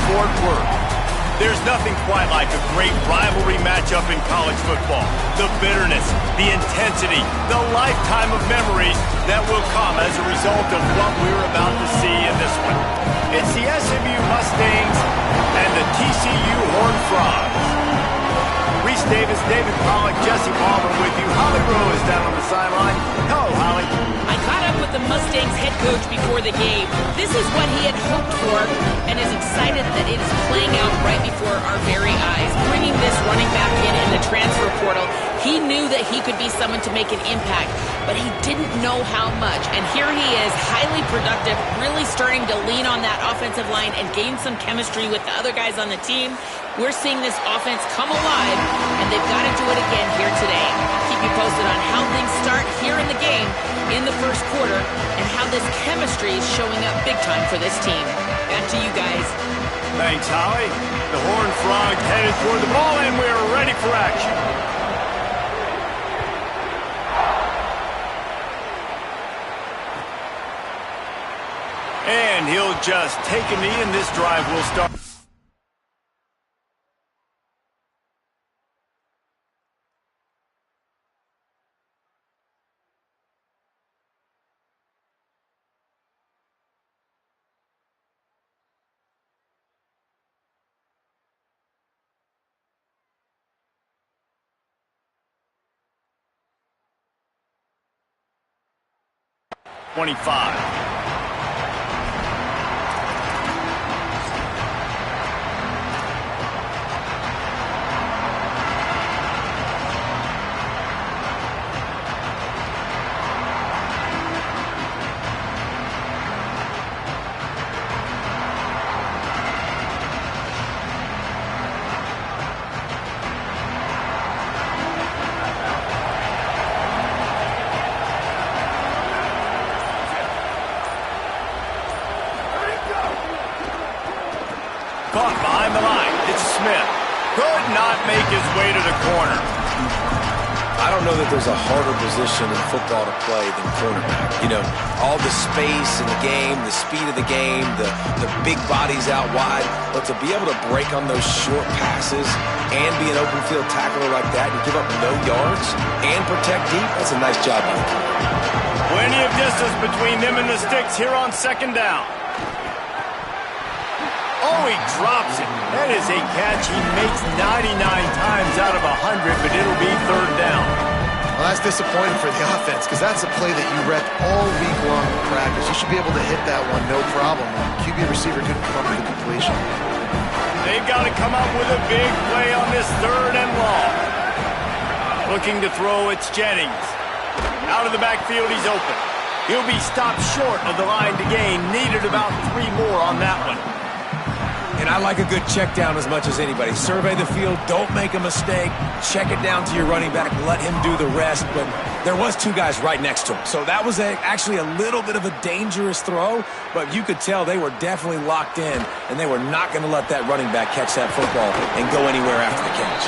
Fort Worth. There's nothing quite like a great rivalry matchup in college football. The bitterness, the intensity, the lifetime of memories that will come as a result of what we're about to see in this one. It's the SMU Mustangs and the TCU Horned Frogs. Reese Davis, David Pollack, Jesse Palmer with you. Holly Rowe is down on the sideline. Hello, Holly. I caught up with the Mustangs head coach before the game. This is what he had hoped for and is excited that it is playing out right before our very eyes. Bringing this running back in the transfer portal, he knew that he could be someone to make an impact, but he didn't know how much. And here he is, highly productive, really starting to lean on that offensive line and gain some chemistry with the other guys on the team. We're seeing this offense come alive, and they've got to do it again here today. Keep you posted on how things start here in the game in the first quarter and how this chemistry is showing up big time for this team. Back to you guys. Thanks, Holly. The Horned Frogs headed toward the ball, and we're ready for action. And he'll just take a knee, and this drive will start. Caught behind the line. It's Smith. Could not make his way to the corner. I don't know that there's a harder position in football to play than cornerback. You know, all the space in the game, the speed of the game, the big bodies out wide. But to be able to break on those short passes and be an open field tackler like that and give up no yards and protect deep, that's a nice job by the corner. Plenty of distance between them and the sticks here on second down. Oh, he drops it. That is a catch he makes 99 times out of 100, but it'll be third down. Well, that's disappointing for the offense because that's a play that you repped all week long in practice. You should be able to hit that one no problem. QB receiver couldn't come up with a completion. They've got to come up with a big play on this third and long. Looking to throw, it's Jennings. Out of the backfield, he's open. He'll be stopped short of the line to gain. Needed about 3 more on that one. And I like a good check down as much as anybody. Survey the field, don't make a mistake, check it down to your running back, let him do the rest. But there was 2 guys right next to him. So that was actually a little bit of a dangerous throw, but you could tell they were definitely locked in, and they were not going to let that running back catch that football and go anywhere after the catch.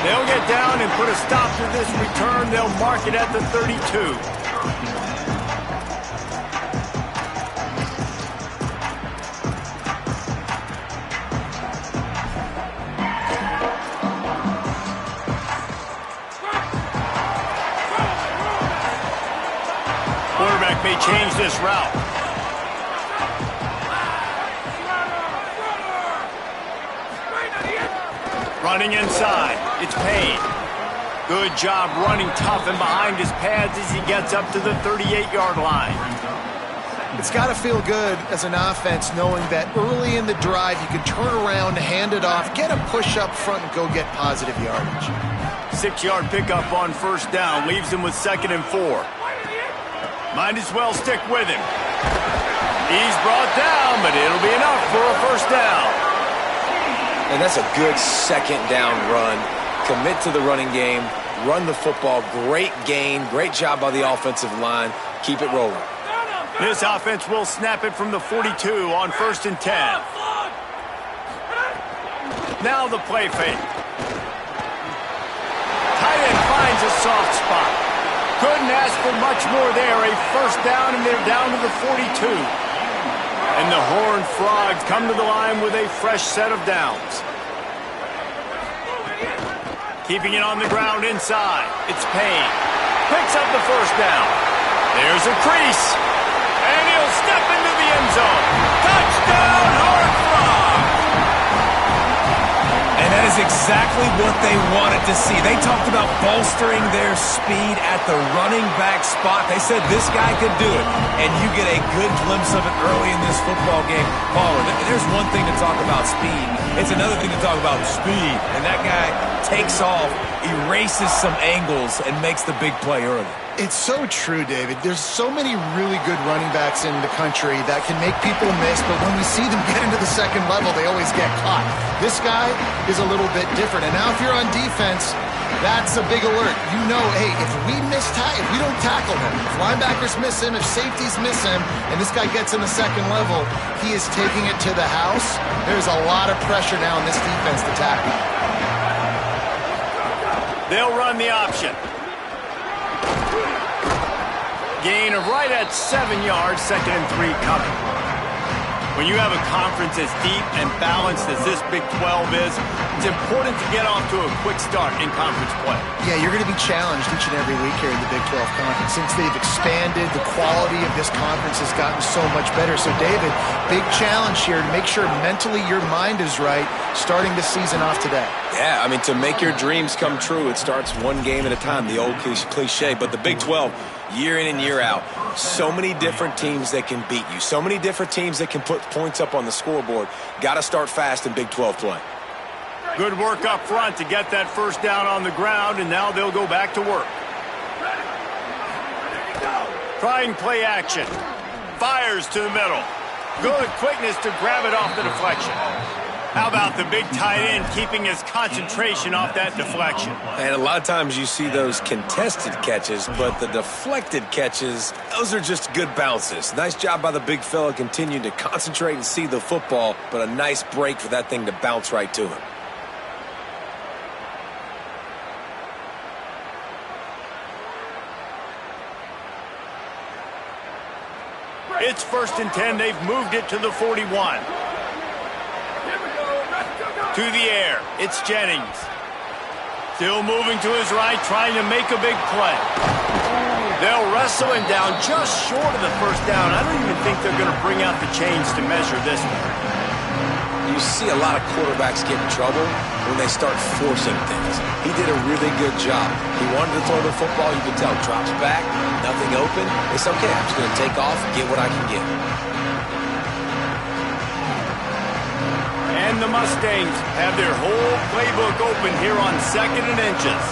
They'll get down and put a stop to this return. They'll mark it at the 32. May change this route. Running inside, it's Payne. Good job running tough and behind his pads as he gets up to the 38-yard line. It's got to feel good as an offense knowing that early in the drive you can turn around, hand it off, get a push up front, and go get positive yardage. 6-yard pickup on first down leaves him with 2nd and 4. Might as well stick with him. He's brought down, but it'll be enough for a first down. And that's a good second down run. Commit to the running game, run the football. Great gain, great job by the offensive line. Keep it rolling. This offense will snap it from the 42 on 1st and 10. Now the play fake. Tight end finds a soft spot. Couldn't ask for much more there. A first down, and they're down to the 42. And the Horned Frogs come to the line with a fresh set of downs. Keeping it on the ground inside. It's Payne. Picks up the first down. There's a crease. And he'll step into the end zone. Touchdown, Horned Frogs! And that is exactly what they wanted to see. They talked about bolstering their speed at the running back spot. They said this guy could do it. And you get a good glimpse of it early in this football game. Paul, there's one thing to talk about speed. It's another thing to talk about speed. And that guy takes off, erases some angles, and makes the big play early. It's so true, David. There's so many really good running backs in the country that can make people miss, but when we see them get into the second level, they always get caught. This guy is a little bit different. And now if you're on defense, that's a big alert. You know, hey, if we don't tackle him, if linebackers miss him, if safeties miss him, and this guy gets in the second level, he is taking it to the house. There's a lot of pressure now in this defense to tackle. They'll run the option. Gain of right at 7 yards, 2nd and 3 coming. When you have a conference as deep and balanced as this Big 12 is, it's important to get off to a quick start in conference play. Yeah, you're going to be challenged each and every week here in the Big 12 Conference. Since they've expanded, the quality of this conference has gotten so much better. So, David, big challenge here to make sure mentally your mind is right starting the season off today. Yeah, I mean, to make your dreams come true, it starts one game at a time, the old cliche. But the Big 12, year in and year out, so many different teams that can beat you, so many different teams that can put points up on the scoreboard. Got to start fast in Big 12 play. Good work up front to get that first down on the ground, and now they'll go back to work. Trying play action. Fires to the middle. Good quickness to grab it off the deflection. How about the big tight end keeping his concentration off that deflection? And a lot of times you see those contested catches, but the deflected catches, those are just good bounces. Nice job by the big fella continuing to concentrate and see the football, but a nice break for that thing to bounce right to him. It's 1st and 10. They've moved it to the 41. To the air. It's Jennings. Still moving to his right, trying to make a big play. They'll wrestle him down just short of the first down. I don't even think they're going to bring out the chains to measure this one. You see a lot of quarterbacks get in trouble when they start forcing things. He did a really good job. He wanted to throw the football. You can tell. Drops back, nothing open. It's okay. I'm just going to take off and get what I can get. And the Mustangs have their whole playbook open here on 2nd and inches.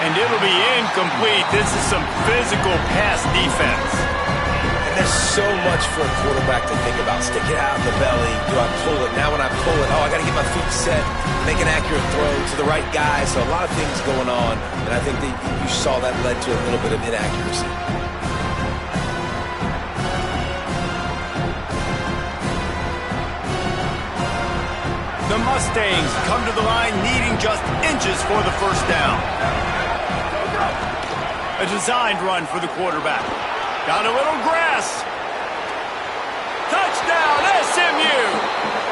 And it'll be incomplete. This is some physical pass defense. And there's so much for a quarterback to think about. Stick it out in the belly. Do I pull it? Now when I pull it, I got to get my feet set, make an accurate throw to the right guy. So a lot of things going on. And I think that you saw that led to a little bit of inaccuracy. The Mustangs come to the line needing just inches for the first down. A designed run for the quarterback. Got a little grass. Touchdown, SMU!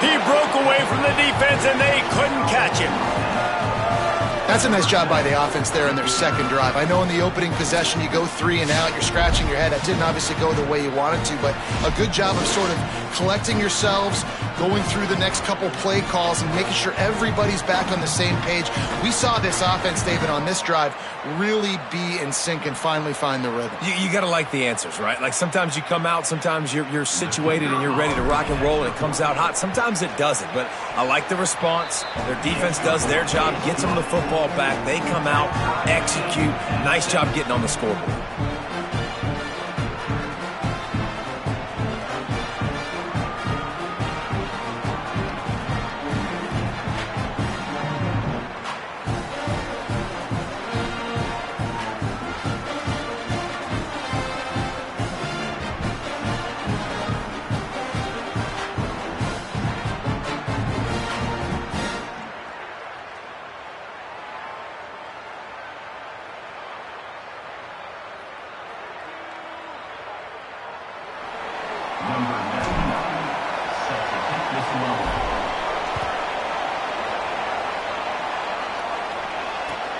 He broke away from the defense and they couldn't catch him. That's a nice job by the offense there in their second drive. I know in the opening possession you go 3 and out, you're scratching your head. That didn't obviously go the way you wanted to, but a good job of sort of collecting yourselves, going through the next couple play calls and making sure everybody's back on the same page. We saw this offense, David, on this drive really be in sync and finally find the rhythm. You got to like the answers, right? Like sometimes you come out, sometimes you're situated and you're ready to rock and roll and it comes out hot. Sometimes it doesn't, but I like the response. Their defense does their job, gets them the football back. They come out, execute. Nice job getting on the scoreboard.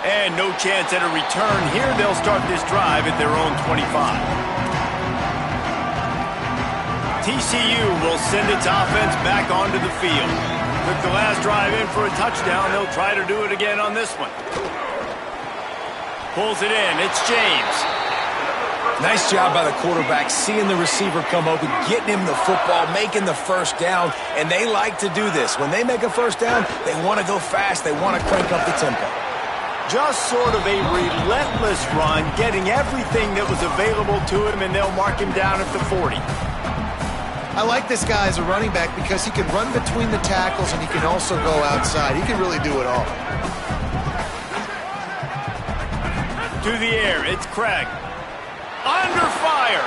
And no chance at a return here. They'll start this drive at their own 25. TCU will send its offense back onto the field. Took the last drive in for a touchdown. They'll try to do it again on this one. Pulls it in. It's James. Nice job by the quarterback, seeing the receiver come open, getting him the football, making the first down, and they like to do this. When they make a first down, they want to go fast. They want to crank up the tempo. Just sort of a relentless run, getting everything that was available to him, and they'll mark him down at the 40. I like this guy as a running back because he can run between the tackles and he can also go outside. He can really do it all. To the air, it's Craig. Under fire.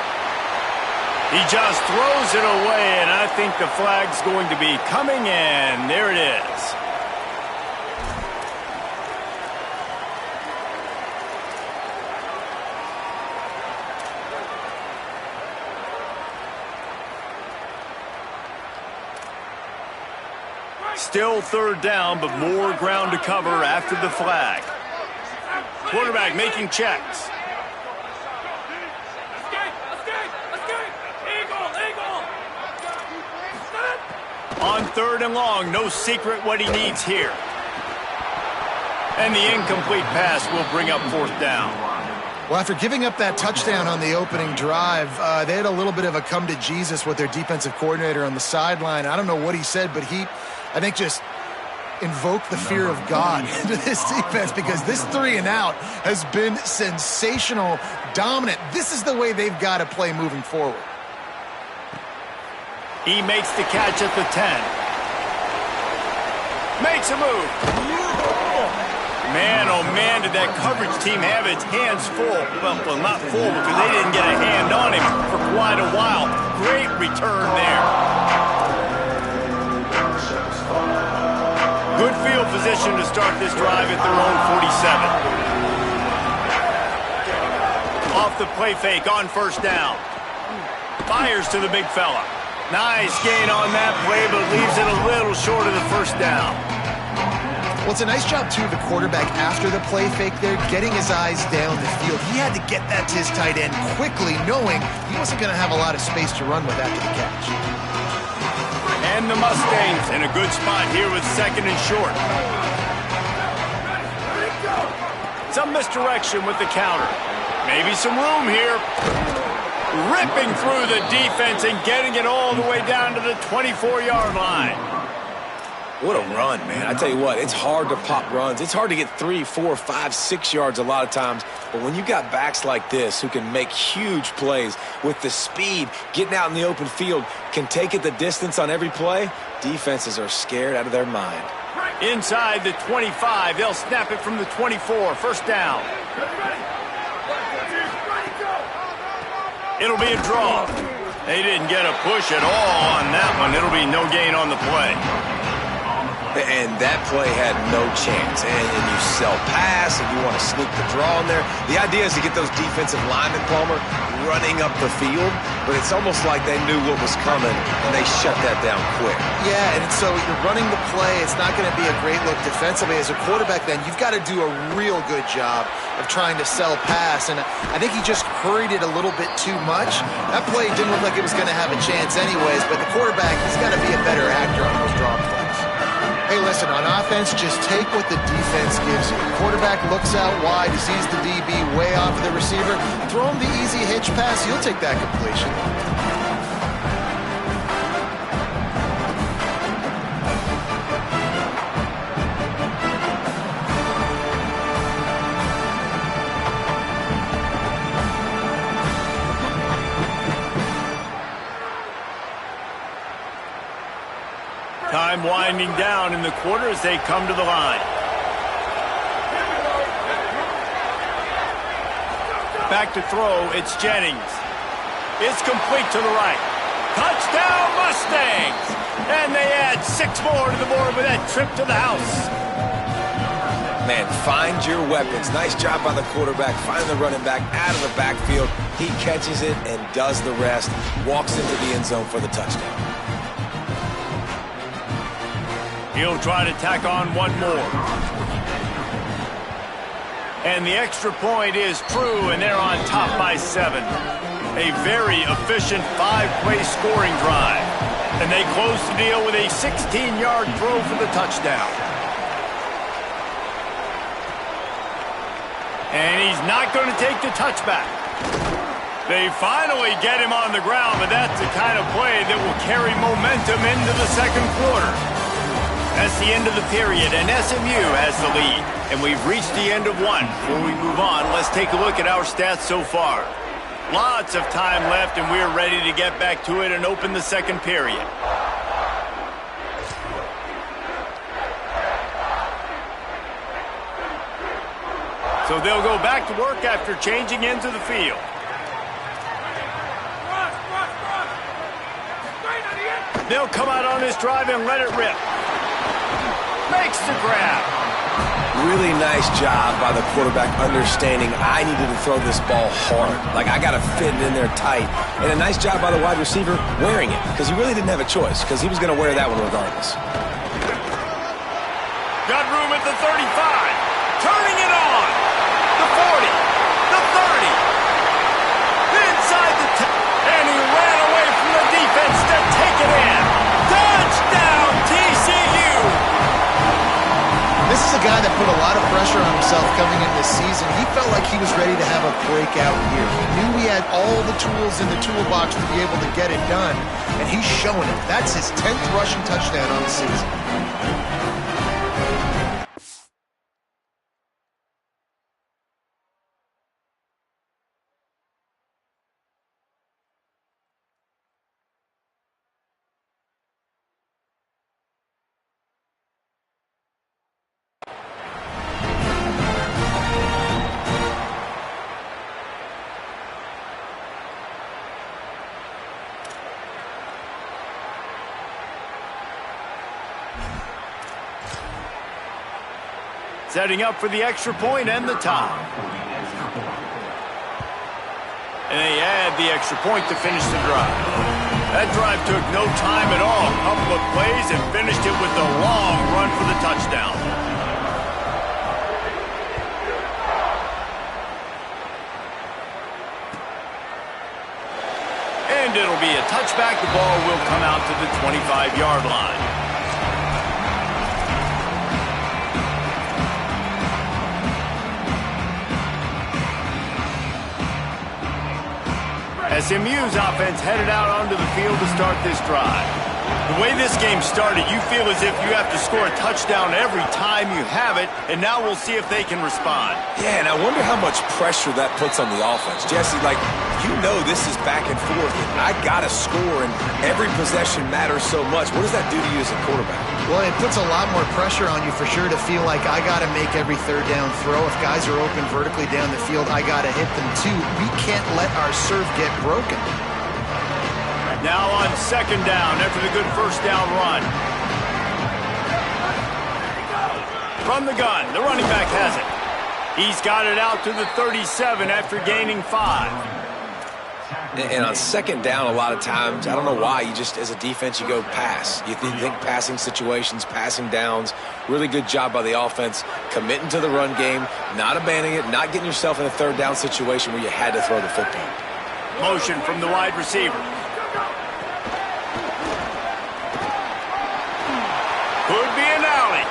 He just throws it away, and I think the flag's going to be coming in. There it is. Still third down, but more ground to cover after the flag. Quarterback making checks. On third and long, no secret what he needs here. And the incomplete pass will bring up fourth down. Well, after giving up that touchdown on the opening drive, they had a little bit of a come to Jesus with their defensive coordinator on the sideline. I don't know what he said, but he, I think, just invoked the fear of God into this defense because this 3 and out has been sensational, dominant. This is the way they've got to play moving forward. He makes the catch at the 10. Makes a move. Man, oh man, did that coverage team have its hands full. Well, not full because they didn't get a hand on him for quite a while. Great return there. Good field position to start this drive at their own 47. Off the play fake on first down. Fires to the big fella. Nice gain on that play, but leaves it a little short of the first down. Well, it's a nice job, too, the quarterback after the play fake there, getting his eyes down the field. He had to get that to his tight end quickly, knowing he wasn't going to have a lot of space to run with after the catch. And the Mustangs in a good spot here with second and short. Some misdirection with the counter. Maybe some room here. Ripping through the defense and getting it all the way down to the 24-yard line. What a run, man. I tell you what, it's hard to pop runs. It's hard to get 3, 4, 5, 6 yards a lot of times. But when you got backs like this who can make huge plays with the speed, getting out in the open field, can take it the distance on every play, defenses are scared out of their mind. Inside the 25, they'll snap it from the 24. First down. It'll be a draw. They didn't get a push at all on that one. It'll be no gain on the play. And that play had no chance. And you sell pass, and you want to sneak the draw in there. The idea is to get those defensive linemen, Palmer, running up the field. But it's almost like they knew what was coming, and they shut that down quick. Yeah, and so you're running the play. It's not going to be a great look defensively. As a quarterback, then, you've got to do a real good job of trying to sell pass. And I think he just hurried it a little bit too much. That play didn't look like it was going to have a chance anyways, but the quarterback, he's got to be a better actor on those draw plays. Hey, listen, on offense, just take what the defense gives you. Quarterback looks out wide, he sees the DB way off of the receiver. Throw him the easy hitch pass, he'll take that completion. Time winding down in the quarter as they come to the line. Back to throw, it's Jennings. It's complete to the right. Touchdown Mustangs! And they add 6 more to the board with that trip to the house. Man, find your weapons. Nice job by the quarterback. Find the running back out of the backfield. He catches it and does the rest. Walks into the end zone for the touchdown. He'll try to tack on one more. And the extra point is true, and they're on top by 7. A very efficient 5-play scoring drive. And they close the deal with a 16-yard throw for the touchdown. And he's not going to take the touchback. They finally get him on the ground, but that's the kind of play that will carry momentum into the second quarter. That's the end of the period, and SMU has the lead. And we've reached the end of one. Before we move on, let's take a look at our stats so far. Lots of time left, and we're ready to get back to it and open the second period. So they'll go back to work after changing into the field. They'll come out on this drive and let it rip. Makes the grab. Really nice job by the quarterback understanding I needed to throw this ball hard. Like, I got to fit it in there tight. And a nice job by the wide receiver wearing it, because he really didn't have a choice, because he was going to wear that one regardless. Got room at the 35. Turning it on. The 40. The 30. Inside the 10. And he ran away from the defense to take it in. Touchdown, TCU! This is a guy that put a lot of pressure on himself coming into this season. He felt like he was ready to have a breakout year. He knew he had all the tools in the toolbox to be able to get it done, and he's showing it. That's his 10th rushing touchdown on the season. Setting up for the extra point and the tie. And they add the extra point to finish the drive. That drive took no time at all. A couple of plays and finished it with a long run for the touchdown. And it'll be a touchback. The ball will come out to the 25-yard line. SMU's offense headed out onto the field to start this drive. The way this game started, you feel as if you have to score a touchdown every time you have it, and now we'll see if they can respond. Yeah, and I wonder how much pressure that puts on the offense. Jesse, like, you know this is back and forth, and I got to score, and every possession matters so much. What does that do to you as a quarterback? Well, it puts a lot more pressure on you for sure to feel like I got to make every third down throw. If guys are open vertically down the field, I got to hit them too. We can't let our serve get broken. Now on second down after the good first down run. From the gun, the running back has it. He's got it out to the 37 after gaining 5. And on second down, a lot of times, I don't know why, you just, as a defense, you go pass. You think passing situations, passing downs. Really good job by the offense, committing to the run game, not abandoning it, not getting yourself in a third down situation where you had to throw the football. Motion from the wide receiver. Could be an alley.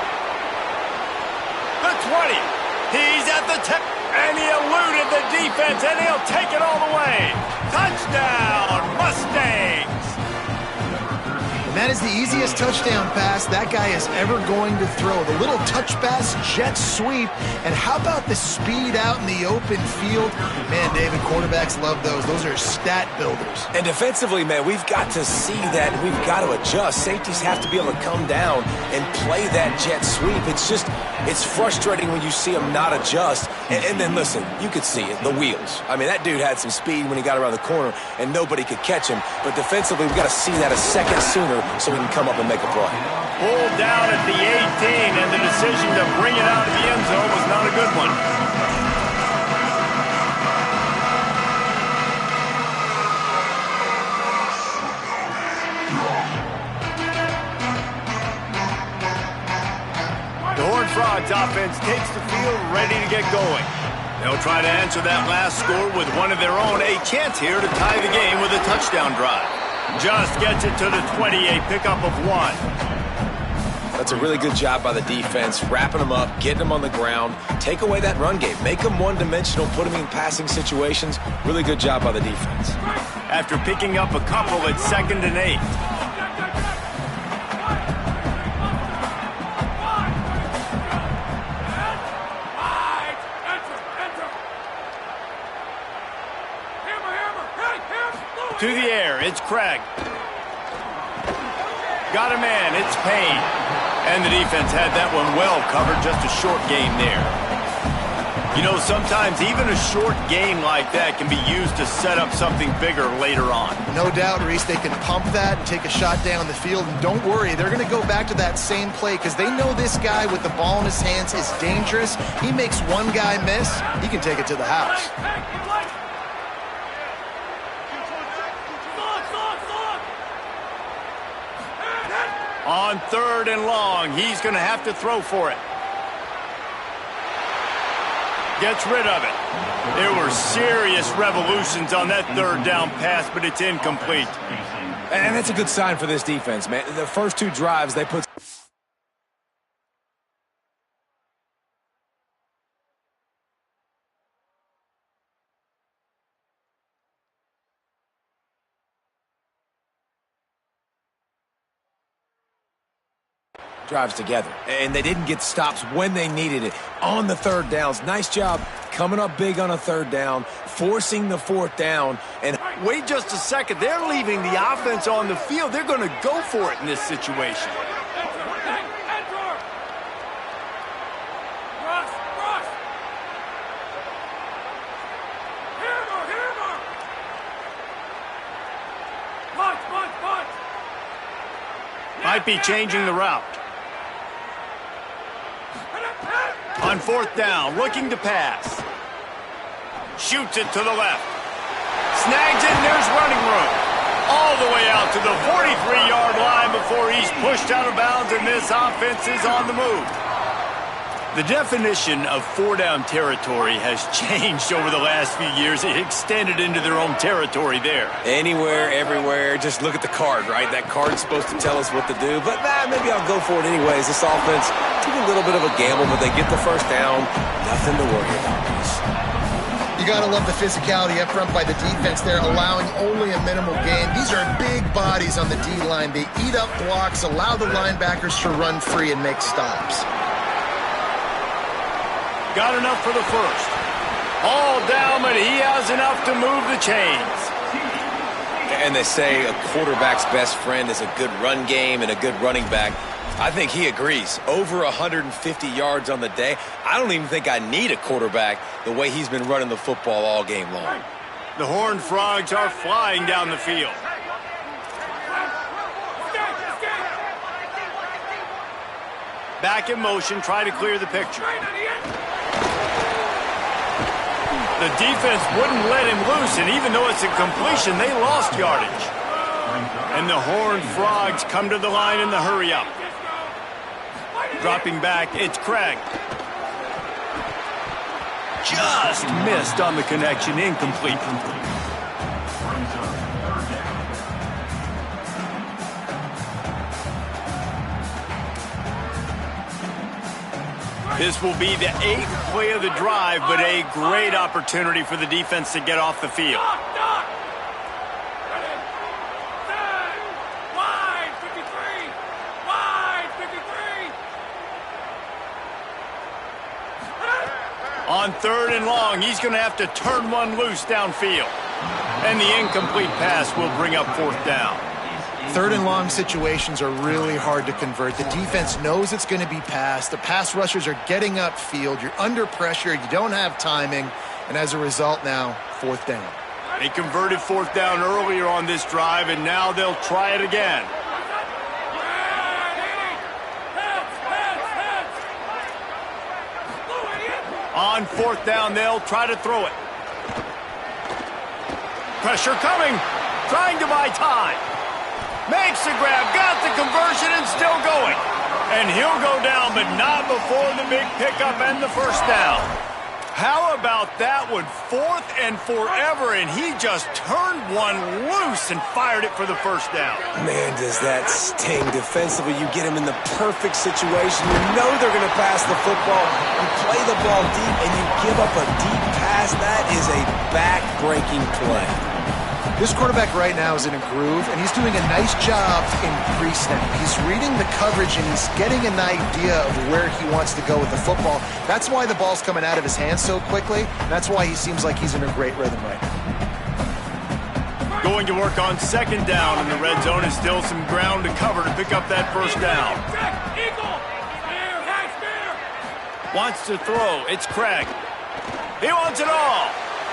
The 20. He's at the 10. And he eluded the defense, and he'll take it all the way. Touchdown, Mustangs! And that is the easiest touchdown pass that guy is ever going to throw. The little touch pass, jet sweep, and how about the speed out in the open field? Man, David, quarterbacks love those. Those are stat builders. And defensively, man, we've got to see that, and we've got to adjust. Safeties have to be able to come down and play that jet sweep. It's frustrating when you see them not adjust. And then, listen, you could see it, the wheels. I mean, that dude had some speed when he got around the corner, and nobody could catch him. But defensively, we've got to see that a second sooner so so he can come up and make a play. Pulled down at the 18, and the decision to bring it out of the end zone was not a good one. The Horned Frogs offense takes the field, ready to get going. They'll try to answer that last score with one of their own. A chance here to tie the game with a touchdown drive. Just gets it to the 20, a pickup of 1. That's a really good job by the defense, wrapping them up, getting them on the ground, take away that run game, make them one-dimensional, put them in passing situations. Really good job by the defense. After picking up a couple at 2nd and 8. To the air, it's Craig. Got a man, it's Payne. And the defense had that one well covered, just a short game there. You know, sometimes even a short game like that can be used to set up something bigger later on. No doubt, Reese, they can pump that and take a shot down the field. And don't worry, they're going to go back to that same play because they know this guy with the ball in his hands is dangerous. He makes one guy miss, he can take it to the house. On 3rd and long, he's going to have to throw for it. Gets rid of it. There were serious revolutions on that 3rd down pass, but it's incomplete. And that's a good sign for this defense, man. The first 2 drives, they put... drives together, and they didn't get stops when they needed it on the 3rd downs. Nice job coming up big on a 3rd down, forcing the 4th down. And wait just a second, they're leaving the offense on the field. They're going to go for it in this situation. Might be changing the route. On 4th down, looking to pass. Shoots it to the left. Snags it, and there's running room. All the way out to the 43-yard line before he's pushed out of bounds, and this offense is on the move. The definition of 4-down territory has changed over the last few years. It extended into their own territory there. Anywhere, everywhere, just look at the card, right? That card's supposed to tell us what to do, but maybe I'll go for it anyways. This offense took a little bit of a gamble, but they get the 1st down. Nothing to worry about, Reese. You got to love the physicality up front by the defense there, allowing only a minimal gain. These are big bodies on the D-line. They eat up blocks, allow the linebackers to run free and make stops. Got enough for the 1st. All down, but he has enough to move the chains. And they say a quarterback's best friend is a good run game and a good running back. I think he agrees. Over 150 yards on the day. I don't even think I need a quarterback the way he's been running the football all game long. The Horned Frogs are flying down the field. Back in motion, try to clear the picture. The defense wouldn't let him loose, and even though it's a completion, they lost yardage. And the Horned Frogs come to the line in the hurry-up. Dropping back, it's Craig. Just missed on the connection, incomplete. This will be the 8th play of the drive, but a great opportunity for the defense to get off the field. On 3rd and long, he's going to have to turn one loose downfield. And the incomplete pass will bring up 4th down. 3rd and long situations are really hard to convert. The defense knows it's going to be passed. The pass rushers are getting upfield. You're under pressure. You don't have timing. And as a result now, 4th down. They converted 4th down earlier on this drive, and now they'll try it again. On fourth down, they'll try to throw it. Pressure coming. Trying to buy time. Makes the grab. Got the conversion and still going. And he'll go down, but not before the big pickup and the first down. How about that one? 4th and forever, and he just turned one loose and fired it for the first down. Man, does that sting defensively. You get him in the perfect situation. You know they're going to pass the football. You play the ball deep, and you give up a deep pass. That is a back-breaking play. This quarterback right now is in a groove, and he's doing a nice job in pre-snap. He's reading the coverage, and he's getting an idea of where he wants to go with the football. That's why the ball's coming out of his hands so quickly. That's why he seems like he's in a great rhythm right now. Going to work on second down in the red zone, and still some ground to cover to pick up that first down. Wants to throw. It's Craig. He wants it all.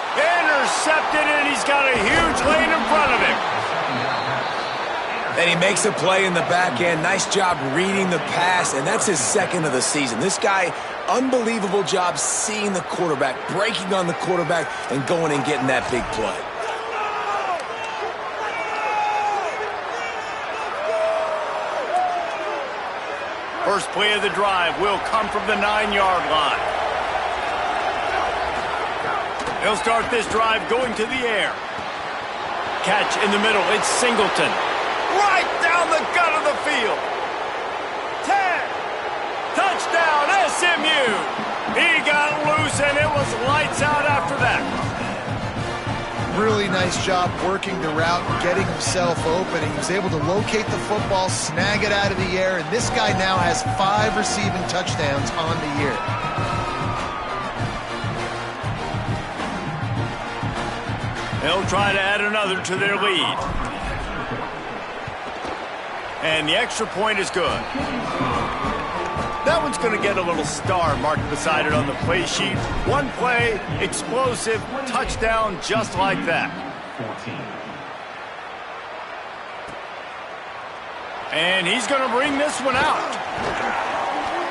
Intercepted, and he's got a huge lane in front of him. And he makes a play in the back end. Nice job reading the pass, and that's his second of the season. This guy, unbelievable job seeing the quarterback, breaking on the quarterback, and going and getting that big play. First play of the drive will come from the 9-yard line. He'll start this drive going to the air. Catch in the middle. It's Singleton. Right down the gut of the field. 10. Touchdown, SMU. He got loose, and it was lights out after that. Really nice job working the route and getting himself open. He was able to locate the football, snag it out of the air, and this guy now has 5 receiving touchdowns on the year. They'll try to add another to their lead. And the extra point is good. That one's going to get a little star marked beside it on the play sheet. One play, explosive, touchdown, just like that. And he's going to bring this one out.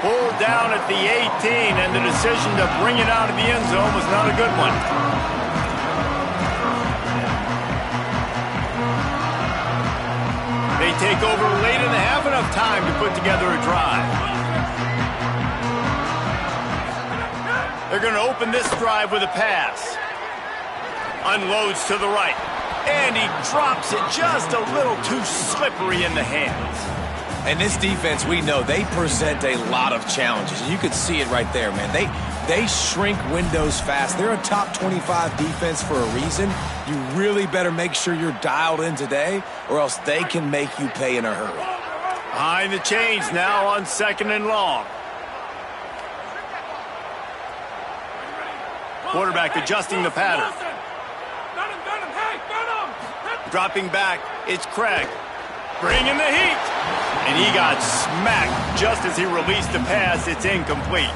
Pulled down at the 18, and the decision to bring it out of the end zone was not a good one. They take over late in the half, enough time to put together a drive. They're going to open this drive with a pass. Unloads to the right. And he drops it just a little too slippery in the hands. And this defense, we know, they present a lot of challenges. You can see it right there, man. They shrink windows fast. They're a top 25 defense for a reason. You really better make sure you're dialed in today, or else they can make you pay in a hurry. Behind the chains now on 2nd and long. Quarterback adjusting the pattern. Dropping back, it's Craig. Bringing the heat. And he got smacked just as he released the pass. It's incomplete.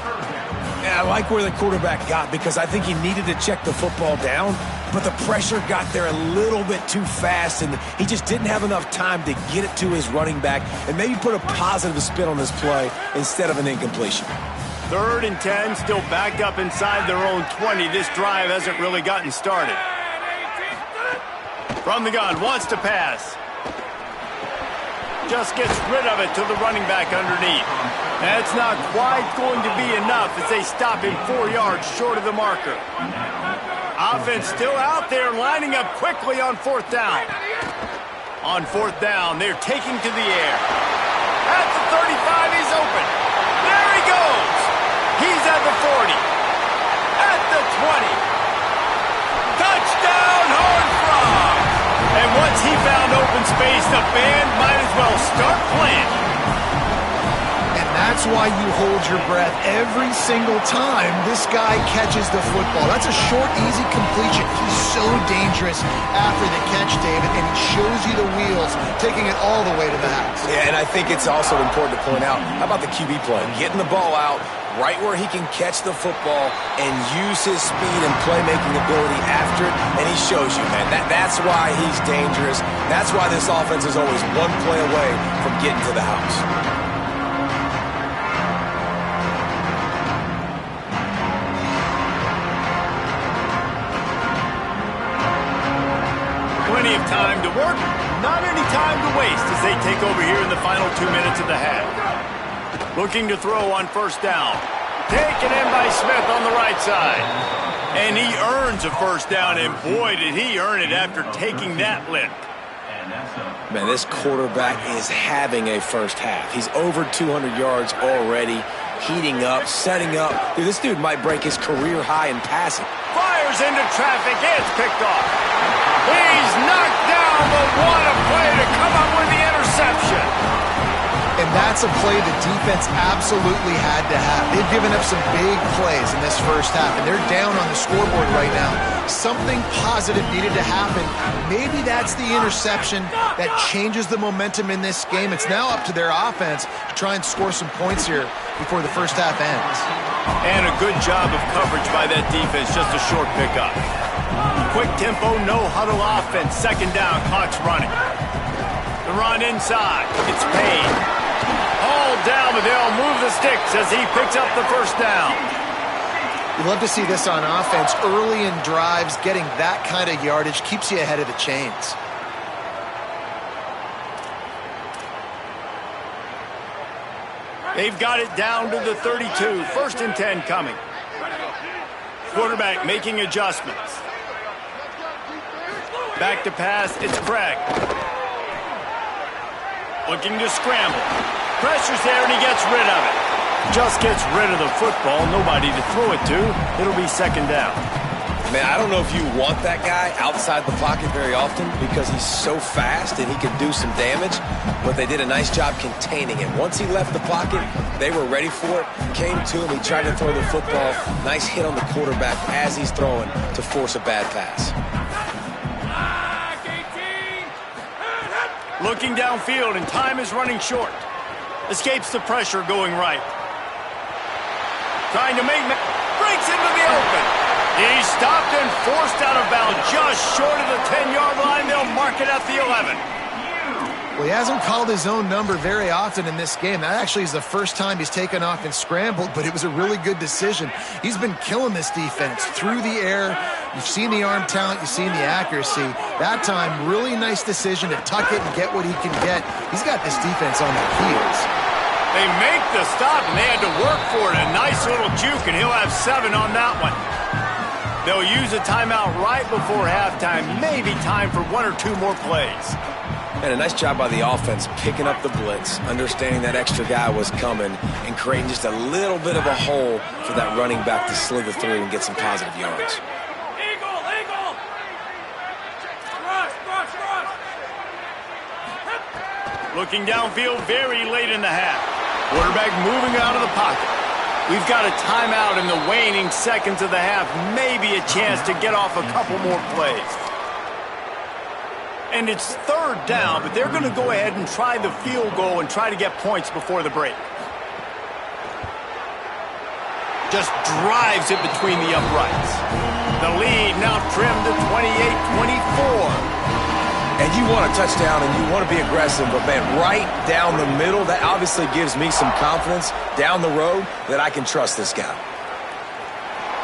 Yeah, I like where the quarterback got, because I think he needed to check the football down, but the pressure got there a little bit too fast, and he just didn't have enough time to get it to his running back and maybe put a positive spin on this play instead of an incompletion. 3rd and 10, still backed up inside their own 20. This drive hasn't really gotten started. From the gun, wants to pass. Just gets rid of it to the running back underneath. That's not quite going to be enough as they stop him 4 yards short of the marker. Offense still out there, lining up quickly on 4th down. On 4th down, they're taking to the air. At the 35, he's open. There he goes. He's at the 40. At the 20. Touchdown, Horned Frog. And once he found open space, the band might as well start playing. And that's why you hold your breath every single time this guy catches the football. That's a short, easy completion. He's so dangerous after the catch, David, and he shows you the wheels, taking it all the way to the house. Yeah, and I think it's also important to point out, how about the QB play? Getting the ball out right where he can catch the football and use his speed and playmaking ability after it, and he shows you, man. That's why he's dangerous. That's why this offense is always one play away from getting to the house. plenty of time to work, not any time to waste as they take over here in the final 2 minutes of the half. Looking to throw on first down. Taken in by Smith on the right side. And he earns a first down, and boy, did he earn it after taking that lift. Man, this quarterback is having a first half. He's over 200 yards already, heating up, setting up. Dude, this dude might break his career high in passing. Fires into traffic. It's picked off. He's knocked down, but what a play to come up with the interception. And that's a play the defense absolutely had to have. They've given up some big plays in this first half, and they're down on the scoreboard right now. Something positive needed to happen. Maybe that's the interception that changes the momentum in this game. It's now up to their offense to try and score some points here before the first half ends. And a good job of coverage by that defense, just a short pickup. Quick tempo, no huddle offense. Second down, clock's running. The run inside. It's Payne. Hauled down, but they'll move the sticks as he picks up the first down. You love to see this on offense. Early in drives, getting that kind of yardage keeps you ahead of the chains. They've got it down to the 32. First and 10 coming. Quarterback making adjustments. Back to pass, it's Craig. Looking to scramble. Pressure's there, and he gets rid of it. Just gets rid of the football. Nobody to throw it to. It'll be second down. Man, I don't know if you want that guy outside the pocket very often because he's so fast and he can do some damage, but they did a nice job containing him. Once he left the pocket, they were ready for it, came to him, he tried to throw the football. Nice hit on the quarterback as he's throwing to force a bad pass. Looking downfield, and time is running short. Escapes the pressure going right. Trying to breaks into the open. He's stopped and forced out of bounds just short of the 10-yard line. They'll mark it at the 11. Well, he hasn't called his own number very often in this game. That actually is the first time he's taken off and scrambled, but it was a really good decision. He's been killing this defense through the air. You've seen the arm talent, you've seen the accuracy. That time, really nice decision to tuck it and get what he can get. He's got this defense on their heels. They make the stop, and they had to work for it. A nice little juke, and he'll have 7 on that one. They'll use a timeout right before halftime. Maybe time for 1 or 2 more plays. And a nice job by the offense picking up the blitz, understanding that extra guy was coming, and creating just a little bit of a hole for that running back to slither through and get some positive yards. Looking downfield very late in the half. Quarterback moving out of the pocket. We've got a timeout in the waning seconds of the half. Maybe a chance to get off a couple more plays. And it's third down, but they're going to go ahead and try the field goal and try to get points before the break. Just drives it between the uprights. The lead now trimmed to 28-24. And you want a touchdown and you want to be aggressive, but, man, right down the middle, that obviously gives me some confidence down the road that I can trust this guy.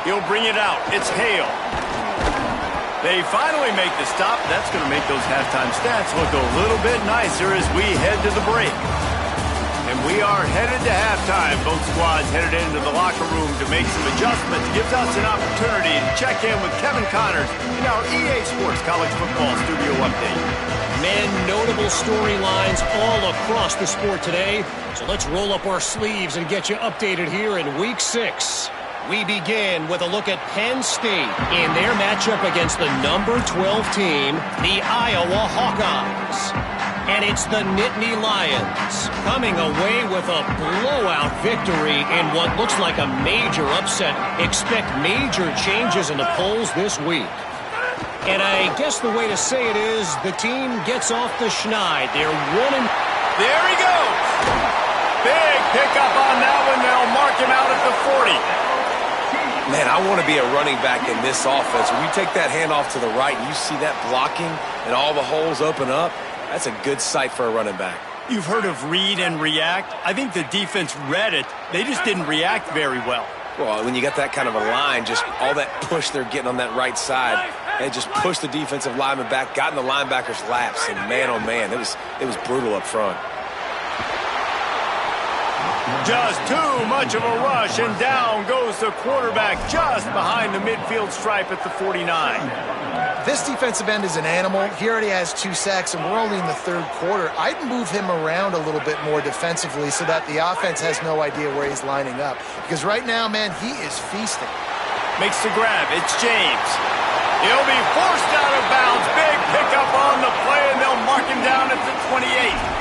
He'll bring it out. It's Hale. They finally make the stop. That's going to make those halftime stats look a little bit nicer as we head to the break. And we are headed to halftime. Both squads headed into the locker room to make some adjustments. Gives us an opportunity to check in with Kevin Connors in our EA Sports College Football Studio Update. Men, notable storylines all across the sport today. So let's roll up our sleeves and get you updated here in Week 6. We begin with a look at Penn State in their matchup against the number 12 team, the Iowa Hawkeyes. And it's the Nittany Lions coming away with a blowout victory in what looks like a major upset. Expect major changes in the polls this week. And I guess the way to say it is the team gets off the schneid. They're running. There he goes. Big pickup on that one. They'll mark him out at the 40. Man, I want to be a running back in this offense. When you take that handoff to the right and you see that blocking and all the holes open up, that's a good sight for a running back. You've heard of read and react. I think the defense read it. They just didn't react very well. Well, when you got that kind of a line, just all that push they're getting on that right side, and just pushed the defensive lineman back, got in the linebacker's laps, and man, oh man, it was brutal up front. Just too much of a rush, and down goes the quarterback just behind the midfield stripe at the 49. This defensive end is an animal. He already has 2 sacks, and we're only in the third quarter. I'd move him around a little bit more defensively so that the offense has no idea where he's lining up. Because right now, man, he is feasting. Makes the grab. It's James. He'll be forced out of bounds. Big pickup on the play, and they'll mark him down at the 28.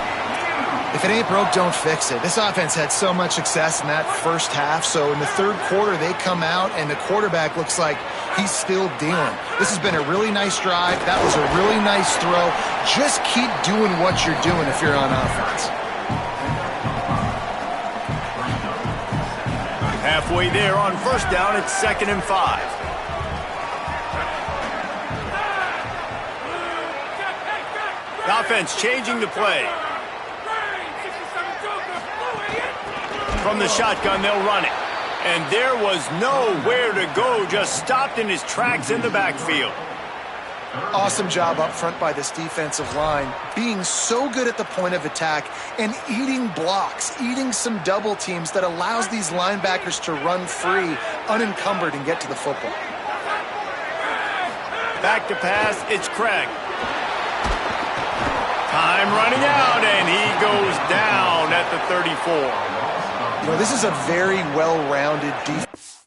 If it ain't broke, don't fix it. This offense had so much success in that first half, so in the third quarter they come out and the quarterback looks like he's still dealing. This has been a really nice drive. That was a really nice throw. Just keep doing what you're doing if you're on offense. Halfway there on first down, it's 2nd and 5. The offense changing the play. From the shotgun, they'll run it. And there was nowhere to go, just stopped in his tracks in the backfield. Awesome job up front by this defensive line, being so good at the point of attack and eating blocks, eating some double teams that allows these linebackers to run free, unencumbered, and get to the football. Back to pass, it's Craig. Time running out, and he goes down at the 34. You know, this is a very well-rounded defense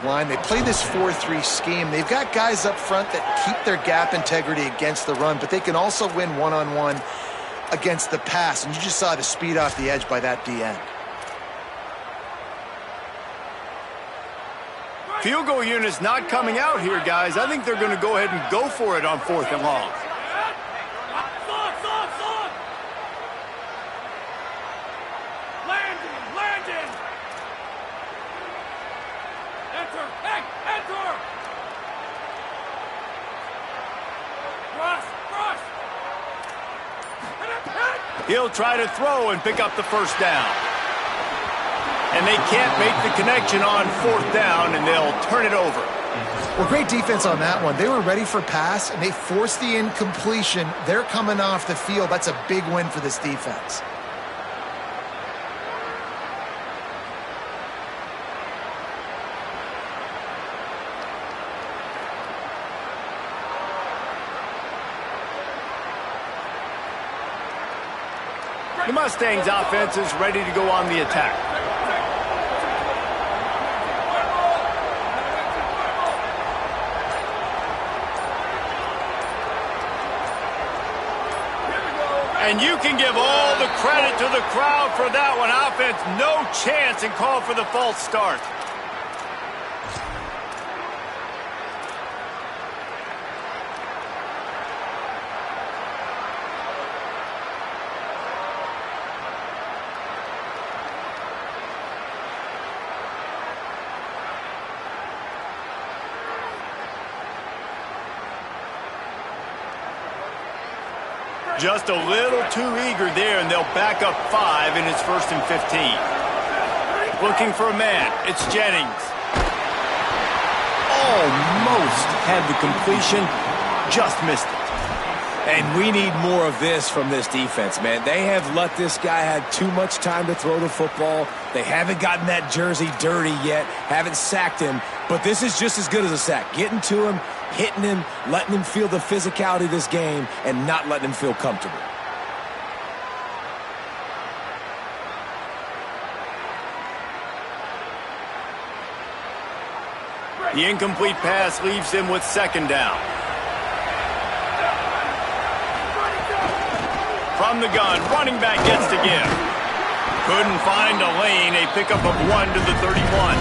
line. They play this 4-3 scheme. They've got guys up front that keep their gap integrity against the run, but they can also win one-on-one against the pass. And you just saw the speed off the edge by that D-end. Field goal unit's not coming out here, guys. I think they're going to go ahead and go for it on 4th and long. He'll try to throw and pick up the first down. And they can't make the connection on 4th down, and they'll turn it over. Well, great defense on that one. They were ready for pass, and they forced the incompletion. They're coming off the field. That's a big win for this defense. The Mustangs offense is ready to go on the attack. And you can give all the credit to the crowd for that one. Offense, no chance, and call for the false start. Just a little too eager there, and they'll back up 5, and it's 1st and 15. Looking for a man. It's Jennings. Almost had the completion. Just missed it. And we need more of this from this defense, man. They have let this guy have too much time to throw the football. They haven't gotten that jersey dirty yet, haven't sacked him. But this is just as good as a sack. Getting to him, hitting him, letting him feel the physicality of this game, and not letting him feel comfortable. The incomplete pass leaves him with 2nd down. From the gun, running back gets to give. Couldn't find a lane, a pickup of 1 to the 31.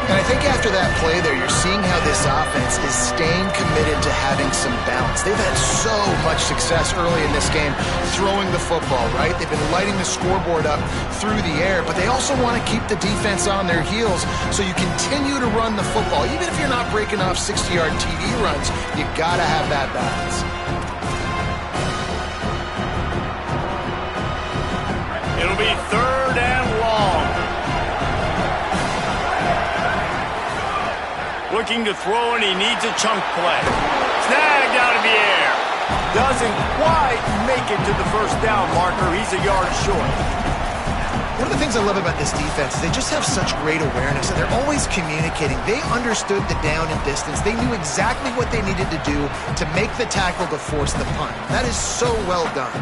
And I think after that play there, you're seeing how this offense is staying committed to having some balance. They've had so much success early in this game throwing the football, right? They've been lighting the scoreboard up through the air, but they also want to keep the defense on their heels, so you continue to run the football. Even if you're not breaking off 60-yard TD runs, you got to have that balance. It'll be 3rd and long. Looking to throw, and he needs a chunk play. Snagged out of the air. Doesn't quite make it to the first down marker. He's a yard short. One of the things I love about this defense is they just have such great awareness, and they're always communicating. They understood the down and distance. They knew exactly what they needed to do to make the tackle to force the punt. That is so well done.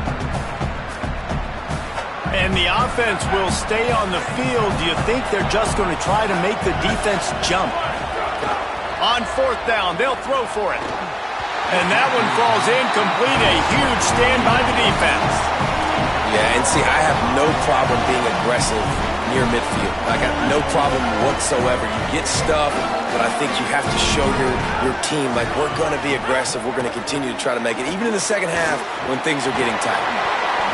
And the offense will stay on the field. Do you think they're just going to try to make the defense jump? On fourth down, they'll throw for it. And that one falls incomplete. A huge stand by the defense. Yeah, and see, I have no problem being aggressive near midfield. I got no problem whatsoever. You get stuff, but I think you have to show your team, like, we're going to be aggressive. We're going to continue to try to make it, even in the second half when things are getting tight.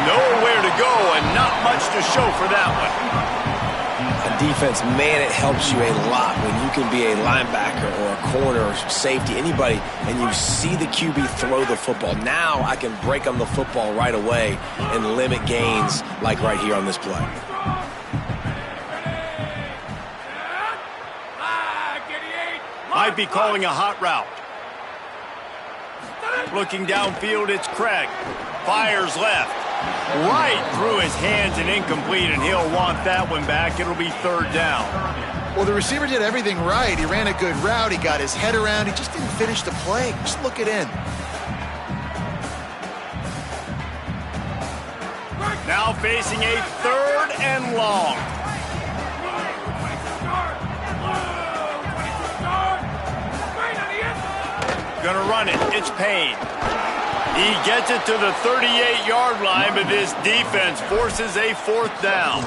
Nowhere to go and not much to show for that one. Defense, man, it helps you a lot when you can be a linebacker or a corner or safety, anybody, and you see the QB throw the football. Now I can break on the football right away and limit gains like right here on this play. Might be calling a hot route. Looking downfield, it's Craig. Fires left. Right through his hands and incomplete, and he'll want that one back. It'll be third down. Well, the receiver did everything right. He ran a good route. He got his head around. He just didn't finish the play. Just look it in. Now facing a third and long. Gonna run it. It's Payne. He gets it to the 38-yard line, but this defense forces a fourth down.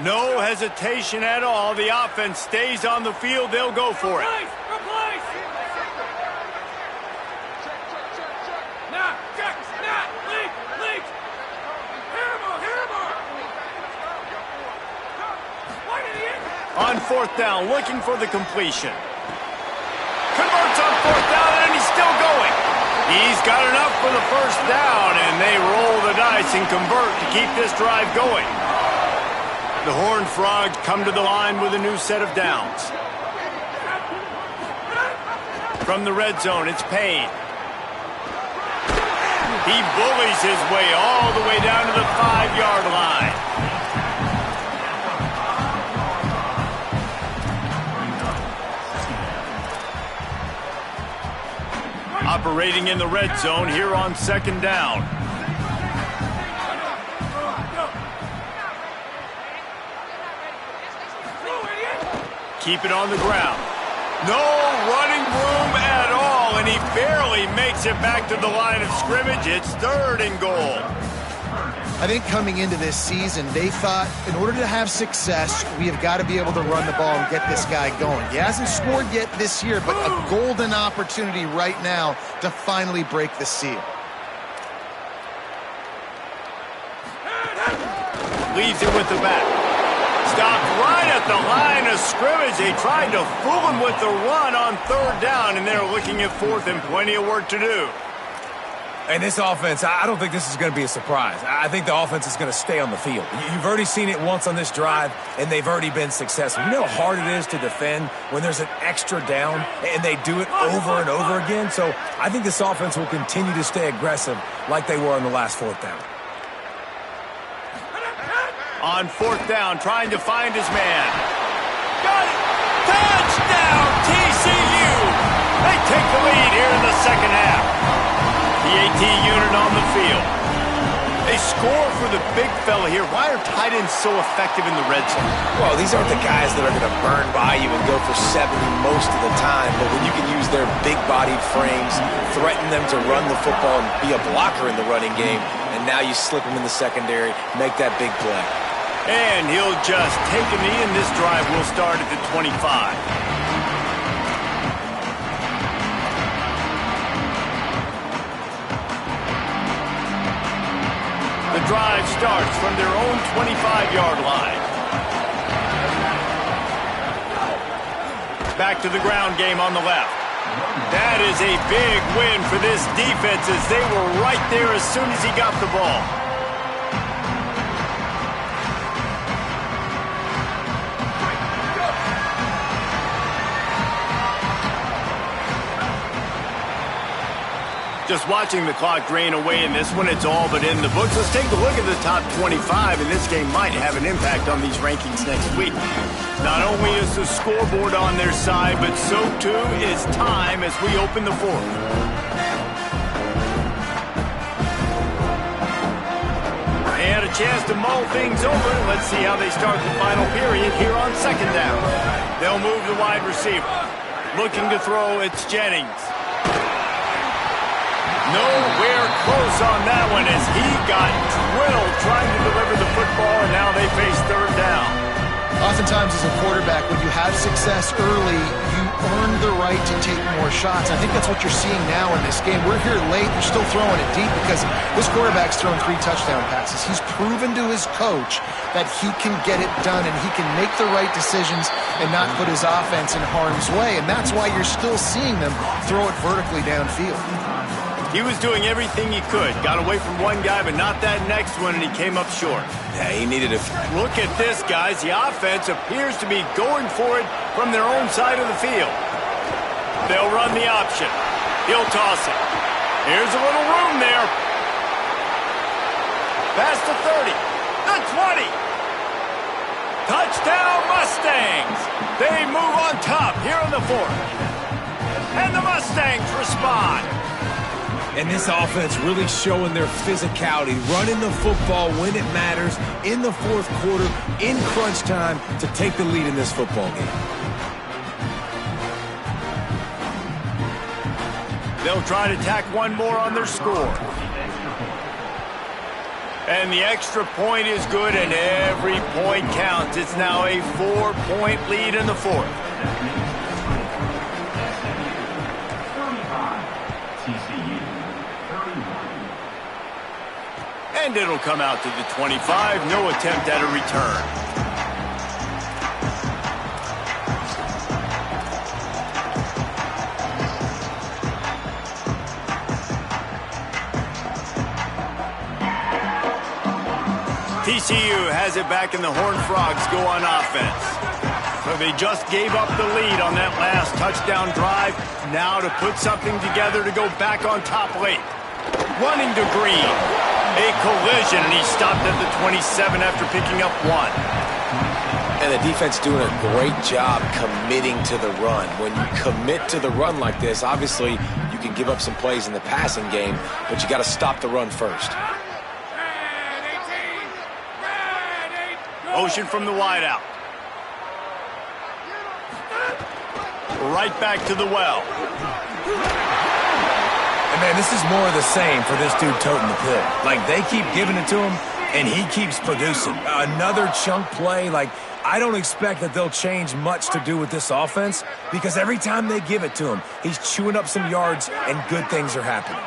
No hesitation at all. The offense stays on the field. They'll go for it. On fourth down, looking for the completion. Converts on fourth down, and he's still going. He's got enough for the first down, and they roll the dice and convert to keep this drive going. The Horned Frogs come to the line with a new set of downs. From the red zone, it's Payne. He bullies his way all the way down to the 5-yard line. Operating in the red zone here on second down. Keep it on the ground. No running room at all, and he barely makes it back to the line of scrimmage. It's third and goal. I think coming into this season, they thought in order to have success, we have got to be able to run the ball and get this guy going. He hasn't scored yet this year, but a golden opportunity right now to finally break the seal. Leaves it with the back. Stopped right at the line of scrimmage. They tried to fool him with the run on third down, and they're looking at fourth and plenty of work to do. And this offense, I don't think this is going to be a surprise. I think the offense is going to stay on the field. You've already seen it once on this drive, and they've already been successful. You know how hard it is to defend when there's an extra down, and they do it over and over again. So I think this offense will continue to stay aggressive like they were on the last fourth down. On fourth down, trying to find his man. Got it! Touchdown, TCU! They take the lead here in the second half. The AT unit on the field. They score for the big fella here. Why are tight ends so effective in the red zone? Well, these aren't the guys that are going to burn by you and go for 70 most of the time, but when you can use their big-bodied frames, threaten them to run the football and be a blocker in the running game, and now you slip them in the secondary, make that big play. And he'll just take a knee, and this drive will start at the 25. The drive starts from their own 25-yard line. back to the ground game on the left. That is a big win for this defense as they were right there as soon as he got the ball. Just watching the clock drain away in this one, it's all but in the books. Let's take a look at the top 25, and this game might have an impact on these rankings next week. Not only is the scoreboard on their side, but so too is time as we open the fourth. They had a chance to mull things over. Let's see how they start the final period here on second down. They'll move the wide receiver. Looking to throw, it's Jennings. Nowhere close on that one as he got drilled trying to deliver the football, and now they face third down. Oftentimes as a quarterback, when you have success early, you earn the right to take more shots. I think that's what you're seeing now in this game. We're here late. You're still throwing it deep because this quarterback's thrown 3 touchdown passes. He's proven to his coach that he can get it done and he can make the right decisions and not put his offense in harm's way. And that's why you're still seeing them throw it vertically downfield. He was doing everything he could. Got away from one guy, but not that next one, and he came up short. Yeah, he needed a... Look at this, guys. The offense appears to be going for it from their own side of the field. They'll run the option. He'll toss it. Here's a little room there. Past the 30. The 20. Touchdown, Mustangs. They move on top here in the fourth. And the Mustangs respond. And this offense really showing their physicality, running the football when it matters, in the fourth quarter, in crunch time, to take the lead in this football game. They'll try to tack one more on their score. And the extra point is good, and every point counts. It's now a 4-point lead in the fourth. And it'll come out to the 25. No attempt at a return. TCU has it back, and the Horned Frogs go on offense. So they just gave up the lead on that last touchdown drive. Now to put something together to go back on top late. Running to Green. A collision, and he stopped at the 27 after picking up 1. And the defense doing a great job committing to the run. When you commit to the run like this, obviously you can give up some plays in the passing game, but you got to stop the run first. Motion from the wideout. Right back to the well. And, man, this is more of the same for this dude toting the pill. Like, they keep giving it to him, and he keeps producing. Another chunk play. Like, I don't expect that they'll change much to do with this offense because every time they give it to him, he's chewing up some yards, and good things are happening.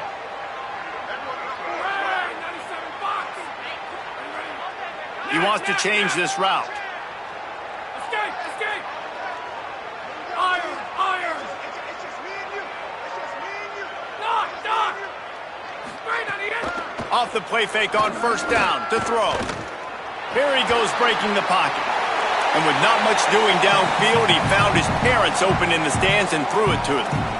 He wants to change this route. Escape! Iron! Knock! Straight on the end! Off the play fake on first down to throw. Here he goes breaking the pocket. And with not much doing downfield, he found his parents open in the stands and threw it to them.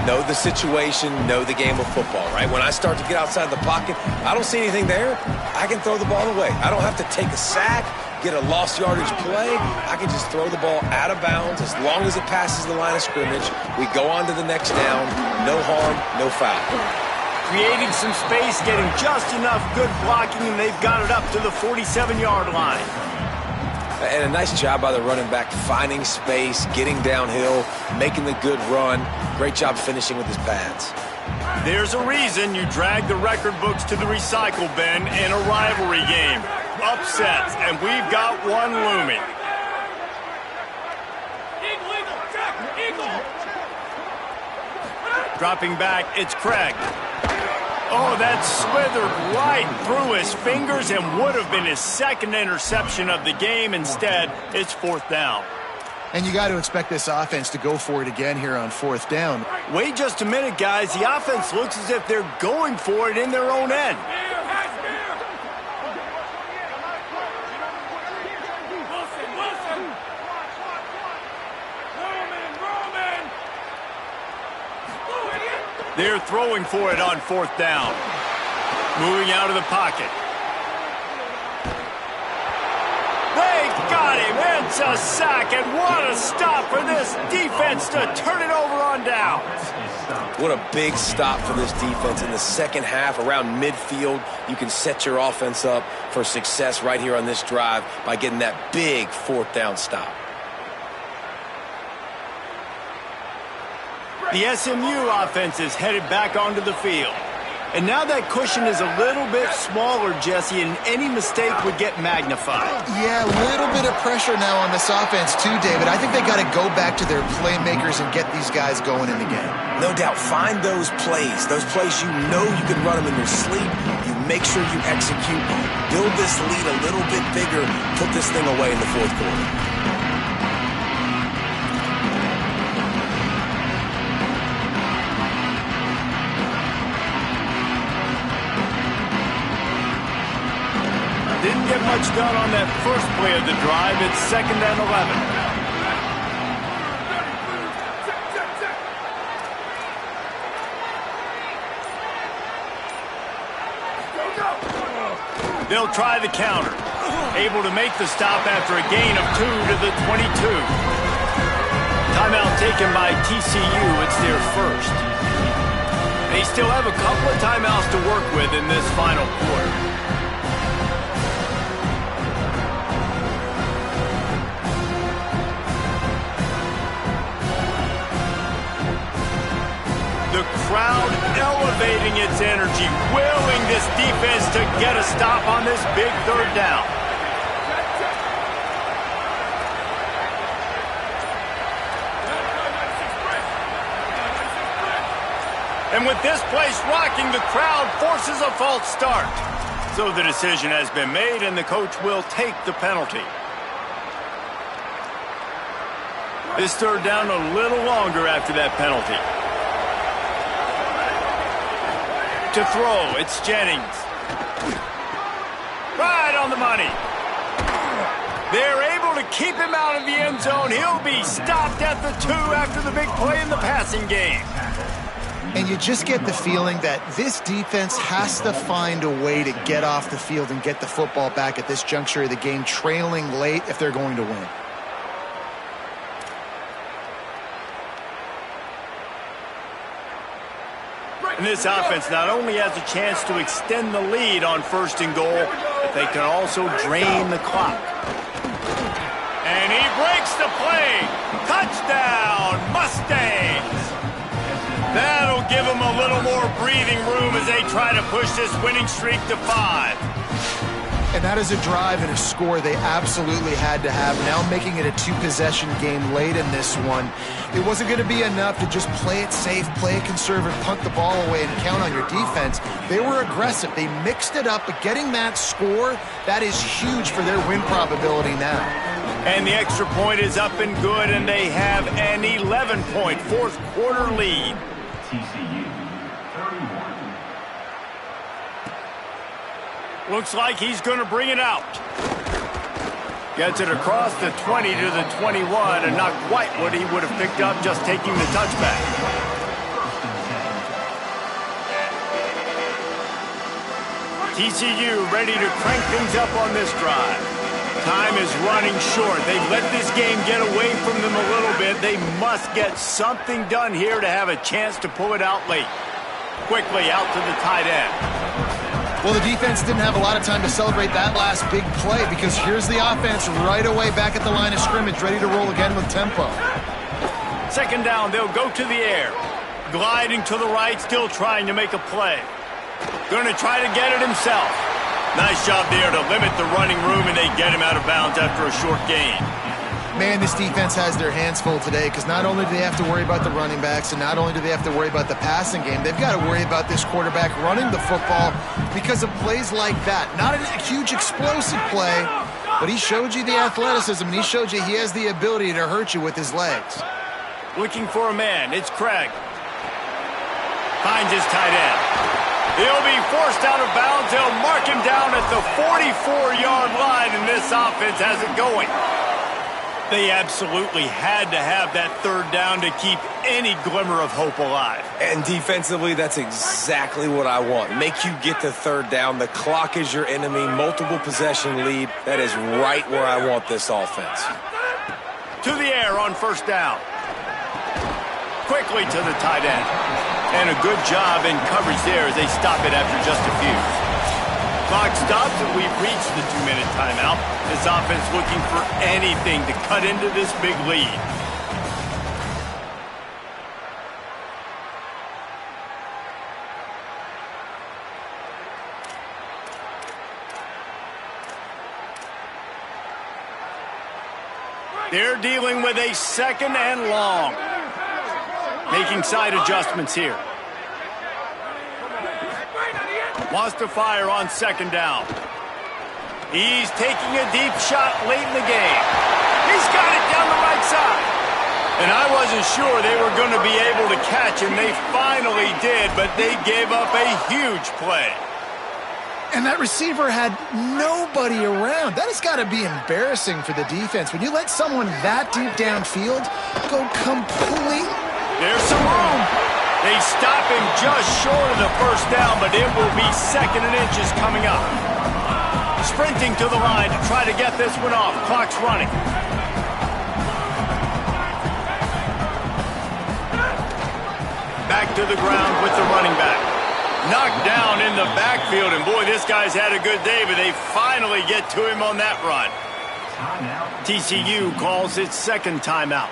Know the situation, know the game of football, right? When I start to get outside the pocket, I don't see anything there, I can throw the ball away. I don't have to take a sack, get a lost yardage play. I can just throw the ball out of bounds as long as it passes the line of scrimmage. We go on to the next down. No harm, no foul. Creating some space, getting just enough good blocking, and they've got it up to the 47-yard line. And a nice job by the running back, finding space, getting downhill, making the good run. Great job finishing with his pads. There's a reason you drag the record books to the recycle bin in a rivalry game. Upsets, and we've got one looming. Eagle! Dropping back, it's Craig. Oh, that slithered right through his fingers and would have been his second interception of the game. Instead, it's fourth down. And you got to expect this offense to go for it again here on 4th down. Wait just a minute, guys. The offense looks as if they're going for it in their own end. They're throwing for it on 4th down. Moving out of the pocket. They got him. It's a sack, and what a stop for this defense to turn it over on downs. What a big stop for this defense in the second half. Around midfield, you can set your offense up for success right here on this drive by getting that big 4th down stop. The SMU offense is headed back onto the field. And now that cushion is a little bit smaller, Jesse, and any mistake would get magnified. Yeah, a little bit of pressure now on this offense too, David. I think they got to go back to their playmakers and get these guys going in the game. No doubt, find those plays you know you can run them in your sleep. You make sure you execute, build this lead a little bit bigger, put this thing away in the 4th quarter. Didn't get much done on that first play of the drive. It's 2nd and 11. They'll try the counter. Able to make the stop after a gain of 2 to the 22. Timeout taken by TCU. It's their first. They still have a couple of timeouts to work with in this final quarter. The crowd elevating its energy, willing this defense to get a stop on this big 3rd down. And with this place rocking, the crowd forces a false start. So the decision has been made, and the coach will take the penalty. This 3rd down a little longer after that penalty. To throw, it's Jennings. Right on the money. They're able to keep him out of the end zone. He'll be stopped at the 2 after the big play in the passing game. And you just get the feeling that this defense has to find a way to get off the field and get the football back at this juncture of the game, trailing late if they're going to win. And this offense not only has a chance to extend the lead on 1st and goal, but they can also drain the clock. And he breaks the play. Touchdown, Mustangs! That'll give them a little more breathing room as they try to push this winning streak to 5. And that is a drive and a score they absolutely had to have. Now making it a 2-possession game late in this one. It wasn't going to be enough to just play it safe, play it conservative, punt the ball away, and count on your defense. They were aggressive. They mixed it up, but getting that score, that is huge for their win probability now. And the extra point is up and good, and they have an 11-point 4th quarter lead. TCU 31. Looks like he's going to bring it out. Gets it across the 20 to the 21, and not quite what he would have picked up just taking the touchback. TCU ready to crank things up on this drive. Time is running short. They've let this game get away from them a little bit. They must get something done here to have a chance to pull it out late. Quickly out to the tight end. Well, the defense didn't have a lot of time to celebrate that last big play because here's the offense right away back at the line of scrimmage, ready to roll again with tempo. 2nd down, they'll go to the air. Gliding to the right, still trying to make a play. Going to try to get it himself. Nice job there to limit the running room, and they get him out of bounds after a short gain. Man, this defense has their hands full today because not only do they have to worry about the running backs and not only do they have to worry about the passing game, they've got to worry about this quarterback running the football because of plays like that. Not a huge explosive play, But he showed you the athleticism, and he showed you he has the ability to hurt you with his legs. Looking for a man. It's Craig. Finds his tight end. He'll be forced out of bounds. They'll mark him down at the 44-yard line, and this offense has it going. They absolutely had to have that third down to keep any glimmer of hope alive. And defensively, that's exactly what I want. Make you get the third down. The clock is your enemy. Multiple possession lead. That is right where I want this offense. To the air on first down. Quickly to the tight end. And a good job in coverage there as they stop it after just a few. Clock stops and we've reached the 2-minute timeout. This offense looking for anything to cut into this big lead. They're dealing with a second and long. Making side adjustments here. Wants to fire on second down. He's taking a deep shot late in the game. He's got it down the right side. And I wasn't sure they were going to be able to catch him. They finally did, but they gave up a huge play. And that receiver had nobody around. That has got to be embarrassing for the defense. When you let someone that deep downfield go completely... There's some room. They stop him just short of the first down, but it will be second and inches coming up. Sprinting to the line to try to get this one off. Clock's running. Back to the ground with the running back. Knocked down in the backfield, and boy, this guy's had a good day, but they finally get to him on that run. TCU calls its second timeout.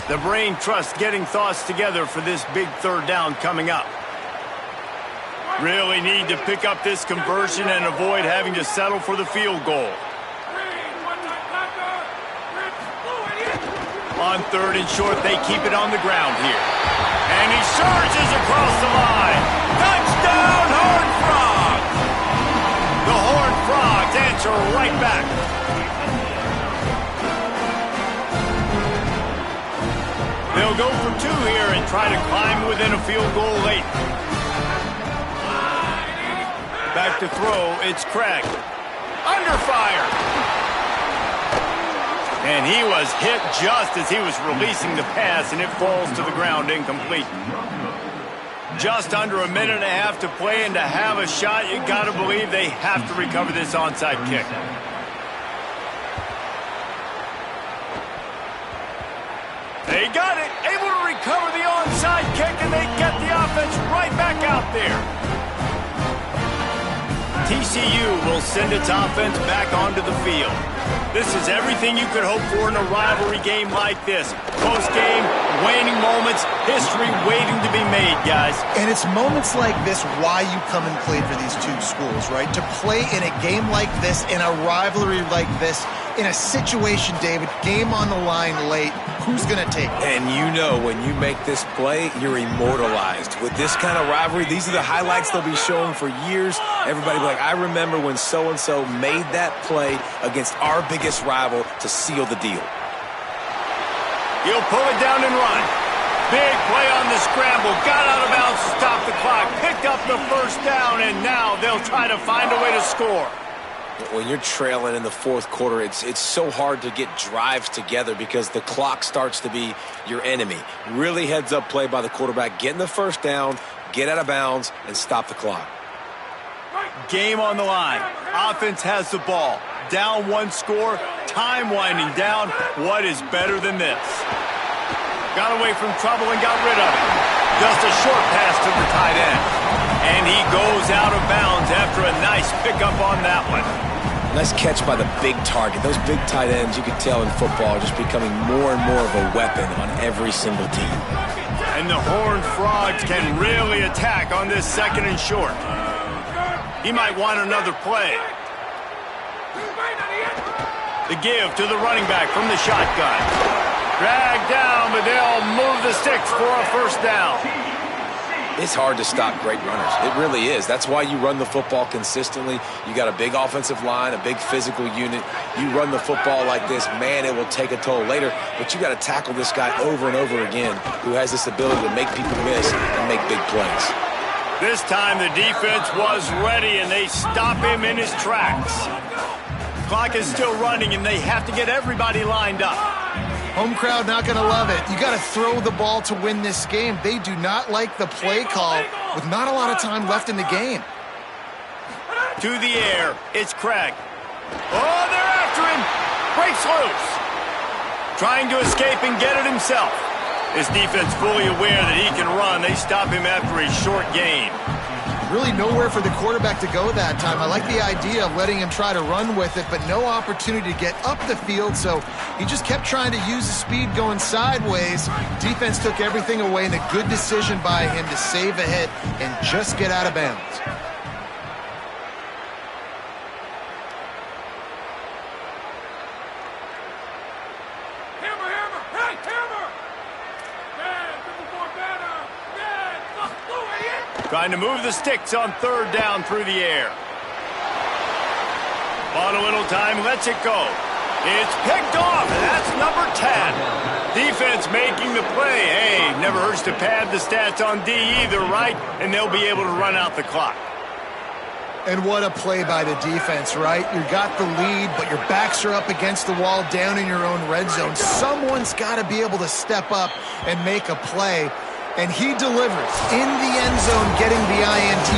The brain trust getting thoughts together for this big third down coming up. Really need to pick up this conversion and avoid having to settle for the field goal. On third and short, they keep it on the ground here. And he surges across the line. Touchdown, Horned Frogs! The Horned Frogs answer right back. They'll go for two here and try to climb within a field goal late. Back to throw, it's Craig. Under fire. And he was hit just as he was releasing the pass, and it falls to the ground incomplete. Just under a minute and a half to play, and to have a shot, you got to believe they have to recover this onside kick. They got it, able to recover the onside kick, and they get the offense right back out there. TCU will send its offense back onto the field. This is everything you could hope for in a rivalry game like this. Close game, waning moments, history waiting to be made, guys. And it's moments like this why you come and play for these two schools, right? To play in a game like this, in a rivalry like this, in a situation, David, game on the line late, who's going to take it? And you know when you make this play, you're immortalized. With this kind of rivalry, these are the highlights they'll be showing for years. Everybody will be like, I remember when so-and-so made that play against our biggest rival to seal the deal. He'll pull it down and run. Big play on the scramble. Got out of bounds to stop the clock. Picked up the first down, and now they'll try to find a way to score. When you're trailing in the fourth quarter, it's so hard to get drives together because the clock starts to be your enemy. Really heads-up play by the quarterback. Getting the first down, get out of bounds, and stop the clock. Game on the line. Offense has the ball. Down one score. Time winding down. What is better than this? Got away from trouble and got rid of it. Just a short pass to the tight end. And he goes out of bounds after a nice pickup on that one. Nice catch by the big target. Those big tight ends, you can tell in football, are just becoming more and more of a weapon on every single team. And the Horned Frogs can really attack on this second and short. He might want another play. The give to the running back from the shotgun. Dragged down, but they'll move the sticks for a first down. It's hard to stop great runners. It really is. That's why you run the football consistently. You got a big offensive line, a big physical unit. You run the football like this, man, it will take a toll later. But you got to tackle this guy over and over again who has this ability to make people miss and make big plays. This time the defense was ready, and they stop him in his tracks. Clock is still running, and they have to get everybody lined up. Home crowd not going to love it. You got to throw the ball to win this game. They do not like the play call with not a lot of time left in the game. To the air, it's Craig. Oh, they're after him. Breaks loose. Trying to escape and get it himself. His defense fully aware that he can run. They stop him after a short gain. Really nowhere for the quarterback to go that time. I like the idea of letting him try to run with it, but no opportunity to get up the field, so he just kept trying to use the speed going sideways. Defense took everything away, and a good decision by him to save a hit and just get out of bounds. Trying to move the sticks on third down through the air. On a little time, lets it go. It's picked off, and that's number 10. Defense making the play. Hey, never hurts to pad the stats on D either, right? And they'll be able to run out the clock. And what a play by the defense, right? You got the lead, but your backs are up against the wall down in your own red zone. Someone's got to be able to step up and make a play. And he delivers in the end zone, getting the INT.